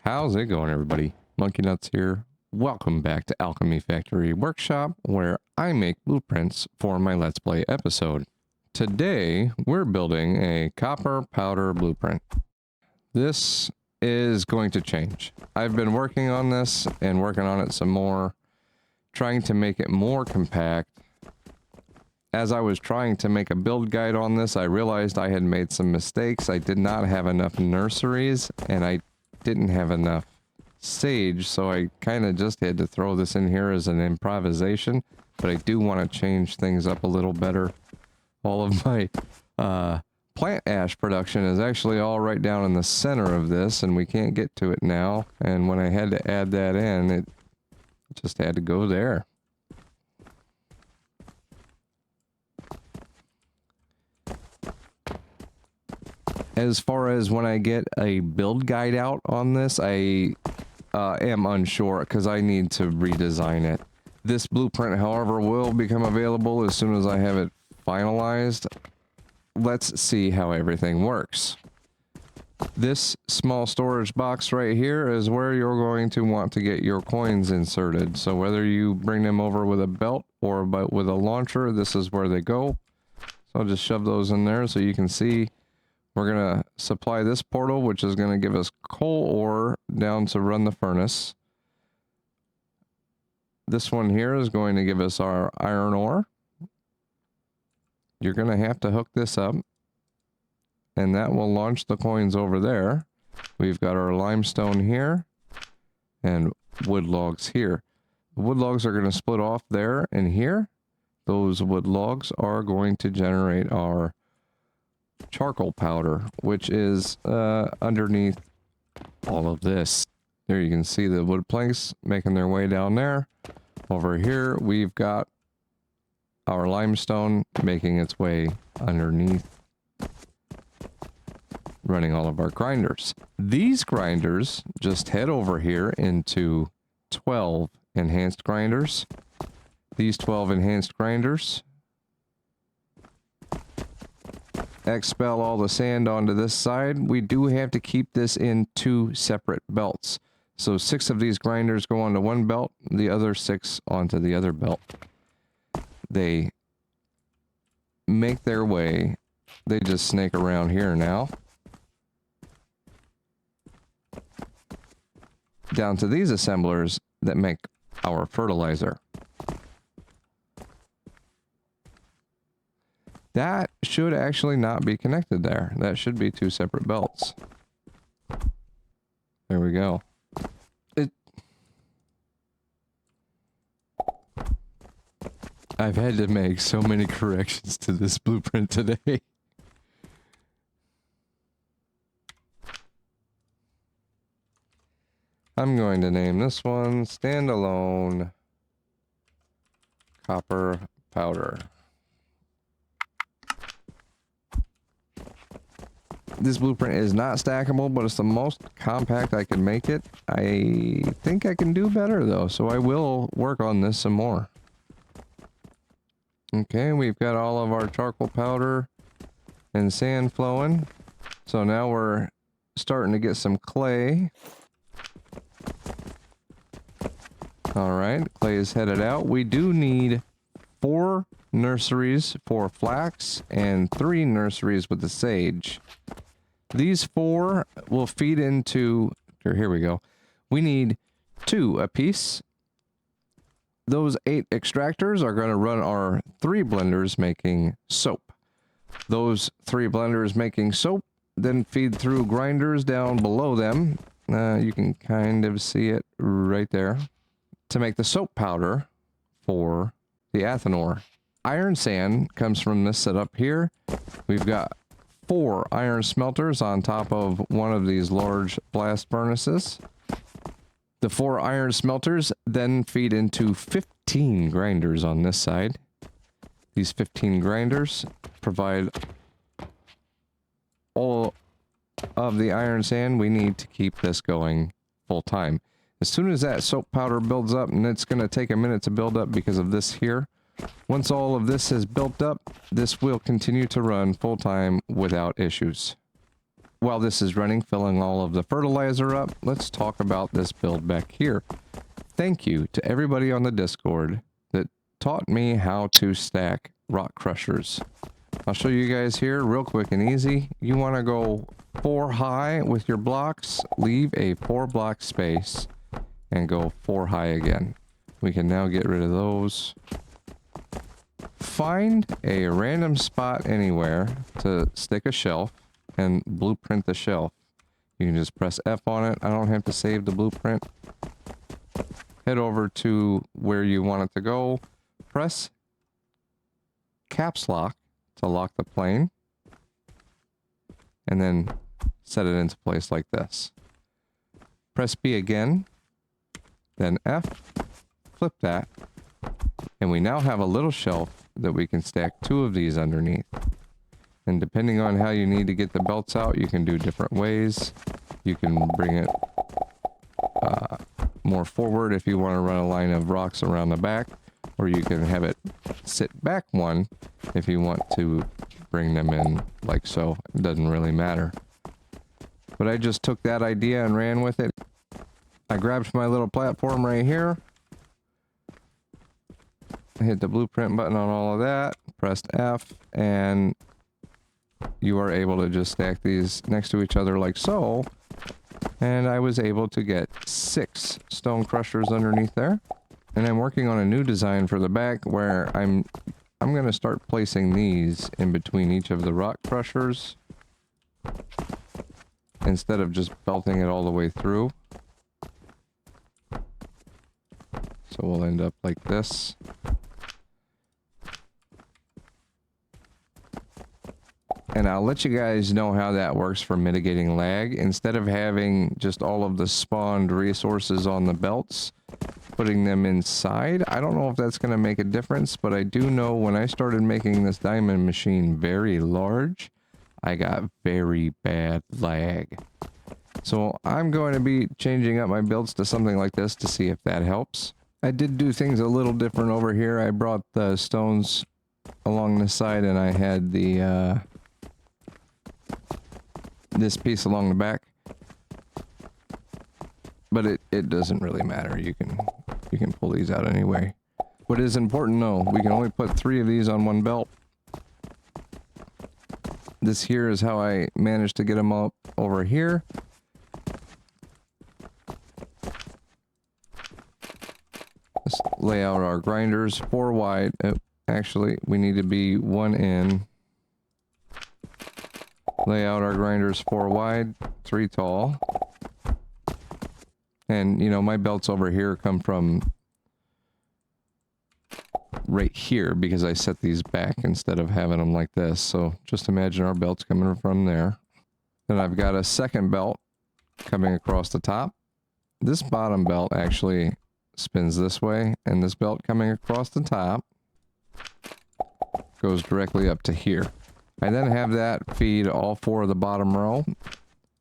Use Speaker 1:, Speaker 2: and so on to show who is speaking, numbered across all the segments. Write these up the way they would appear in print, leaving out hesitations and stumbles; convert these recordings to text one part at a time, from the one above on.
Speaker 1: How's it going, everybody? MonkeyNutz here. Welcome back to Alchemy Factory Workshop, where I make blueprints for my Let's Play episode. Today, we're building a copper powder blueprint. This is going to change. I've been working on this and working on it some more, trying to make it more compact. As I was trying to make a build guide on this, I realized I had made some mistakes. I did not have enough nurseries, and I didn't have enough sage, so I kind of just had to throw this in here as an improvisation, but I do want to change things up a little better. All of my plant ash production is actually all right down in the center of this, and we can't get to it now, and when I had to add that in, it just had to go there. As far as when I get a build guide out on this, I am unsure because I need to redesign it. This blueprint, however, will become available as soon as I have it finalized. Let's see how everything works. This small storage box right here is where you're going to want to get your coins inserted. So whether you bring them over with a belt or with a launcher, this is where they go. So I'll just shove those in there so you can see. We're going to supply this portal, which is going to give us coal ore down to run the furnace. This one here is going to give us our iron ore. You're going to have to hook this up, and that will launch the coins over there. We've got our limestone here and wood logs here. The wood logs are going to split off there and here. Those wood logs are going to generate our charcoal powder, which is underneath all of this. There you can see the wood planks making their way down there. Over here we've got our limestone making its way underneath, running all of our grinders. These grinders just head over here into 12 enhanced grinders. These 12 enhanced grinders expel all the sand onto this side. We do have to keep this in 2 separate belts. So 6 of these grinders go onto one belt, the other 6 onto the other belt. They make their way, they just snake around here now, down to these assemblers that make our fertilizer. That should actually not be connected there. That should be 2 separate belts. There we go. I've had to make so many corrections to this blueprint today. I'm going to name this one Standalone Copper Powder. This blueprint is not stackable, but it's the most compact I can make it. I think I can do better though, so I will work on this some more. Okay, we've got all of our charcoal powder and sand flowing. So now we're starting to get some clay. Alright, clay is headed out. We do need 4 nurseries for flax and 3 nurseries with the sage. These 4 will feed into, here we go. We need 2 apiece. Those 8 extractors are going to run our 3 blenders making soap. Those 3 blenders making soap then feed through grinders down below them. You can kind of see it right there. To make the soap powder for the Athenor. Iron sand comes from this setup here. We've got 4 iron smelters on top of one of these large blast furnaces. The 4 iron smelters then feed into 15 grinders on this side. These 15 grinders provide all of the iron sand we need to keep this going full time. As soon as that soap powder builds up, and it's going to take a minute to build up because of this here, once all of this has built up, this will continue to run full time without issues. while this is running, filling all of the fertilizer up, let's talk about this build back here. Thank you to everybody on the Discord that taught me how to stack rock crushers. I'll show you guys here real quick and easy. You want to go 4 high with your blocks, leave a 4 block space, and go 4 high again. We can now get rid of those. Find a random spot anywhere to stick a shelf and blueprint the shelf. You can just press F on it. I don't have to save the blueprint. Head over to where you want it to go. Press caps lock to lock the plane. And then set it into place like this. Press B again. Then F. Flip that. And we now have a little shelf that we can stack 2 of these underneath. And depending on how you need to get the belts out, you can do different ways. You can bring it more forward if you want to run a line of rocks around the back, or you can have it sit back one if you want to bring them in like so. It doesn't really matter. But I just took that idea and ran with it. I grabbed my little platform right here. Hit the blueprint button on all of that, pressed F, and you are able to just stack these next to each other like so. And I was able to get 6 stone crushers underneath there. And I'm working on a new design for the back where I'm going to start placing these in between each of the rock crushers instead of just belting it all the way through. So we'll end up like this. And I'll let you guys know how that works for mitigating lag. Instead of having just all of the spawned resources on the belts, putting them inside, I don't know if that's going to make a difference, but I do know when I started making this diamond machine very large, I got very bad lag. So I'm going to be changing up my builds to something like this to see if that helps. I did do things a little different over here. I brought the stones along the side and I had the this piece along the back, but it doesn't really matter. You can pull these out anyway. What is important though, we can only put 3 of these on one belt. This here is how I managed to get them up over here. Let's lay out our grinders 4 wide. Actually, we need to be 1 in. Lay out our grinders 4 wide, 3 tall. And, you know, my belts over here come from right here because I set these back instead of having them like this. So just imagine our belts coming from there. Then I've got a second belt coming across the top. This bottom belt actually spins this way, and this belt coming across the top goes directly up to here. I then have that feed all 4 of the bottom row,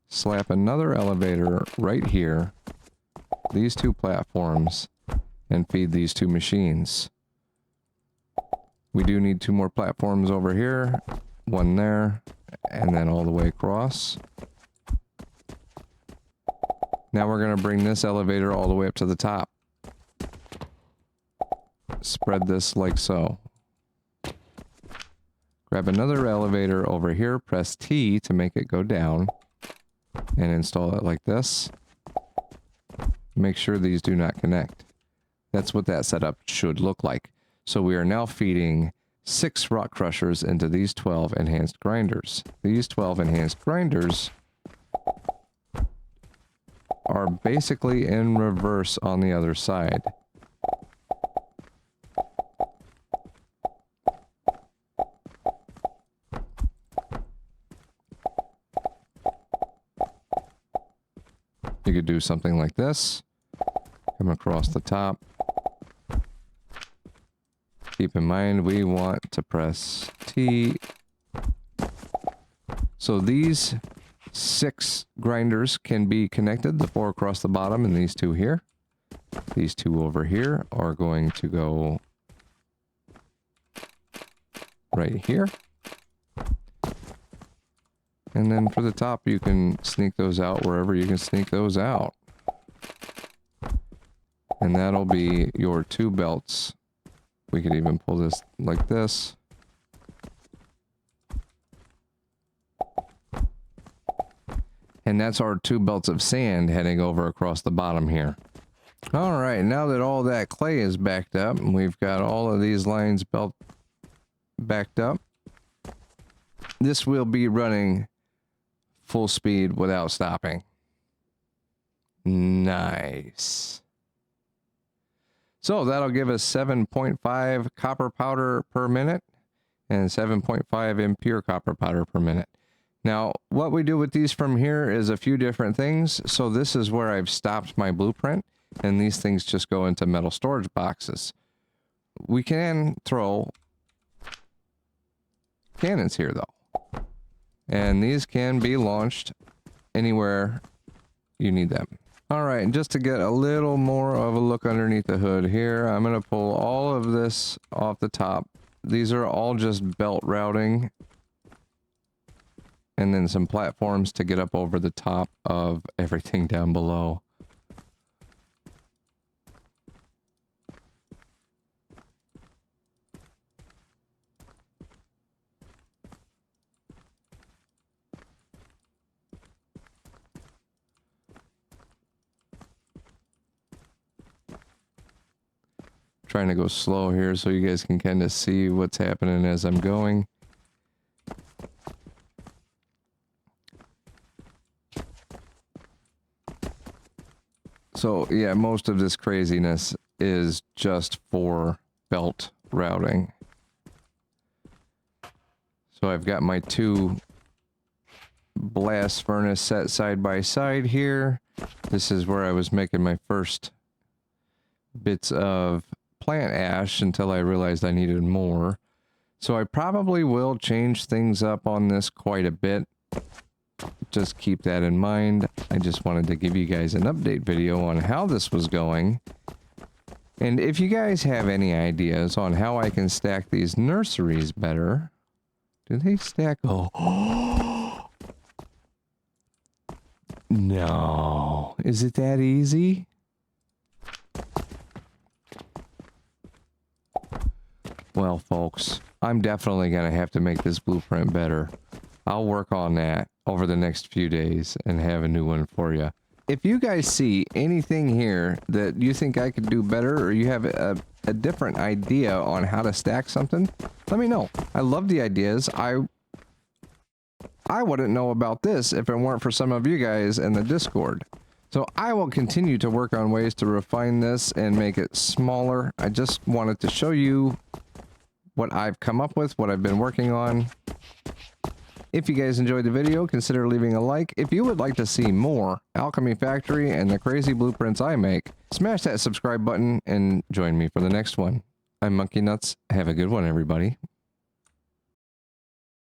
Speaker 1: slap another elevator right here, these 2 platforms, and feed these 2 machines. We do need 2 more platforms over here, 1 there, and then all the way across. Now we're going to bring this elevator all the way up to the top. Spread this like so. Grab another elevator over here, press T to make it go down, and install it like this. Make sure these do not connect. That's what that setup should look like. So we are now feeding 6 rock crushers into these 12 enhanced grinders. These 12 enhanced grinders are basically in reverse on the other side. You could do something like this. Come across the top. Keep in mind, we want to press T. So these 6 grinders can be connected, the 4 across the bottom and these 2 here. These 2 over here are going to go right here. And then for the top, you can sneak those out wherever you can sneak those out. And that'll be your 2 belts. We could even pull this like this. And that's our 2 belts of sand heading over across the bottom here. All right, now that all that clay is backed up, and we've got all of these lines backed up, this will be running full speed without stopping. Nice. So that'll give us 7.5 copper powder per minute and 7.5 impure copper powder per minute. Now, what we do with these from here is a few different things. So this is where I've stopped my blueprint, and these things just go into metal storage boxes. We can throw cannons here, though. And these can be launched anywhere you need them. All right, and just to get a little more of a look underneath the hood here, I'm going to pull all of this off the top. These are all just belt routing. And then some platforms to get up over the top of everything down below. Trying to go slow here so you guys can kind of see what's happening as I'm going. So yeah, most of this craziness is just for belt routing. So I've got my 2 blast furnace set side by side here. This is where I was making my first bits of plant ash until I realized I needed more. So I probably will change things up on this quite a bit. Just keep that in mind. I just wanted to give you guys an update video on how this was going. And if you guys have any ideas on how I can stack these nurseries better. Do they stack? Oh. No. Is it that easy? Well, folks, I'm definitely going to have to make this blueprint better. I'll work on that over the next few days and have a new one for you. If you guys see anything here that you think I could do better, or you have a different idea on how to stack something, let me know. I love the ideas. I wouldn't know about this if it weren't for some of you guys in the Discord. So I will continue to work on ways to refine this and make it smaller. I just wanted to show you what I've come up with, what I've been working on. If you guys enjoyed the video, consider leaving a like. If you would like to see more Alchemy Factory and the crazy blueprints I make, smash that subscribe button and join me for the next one. I'm MonkeyNutz. Have a good one, everybody.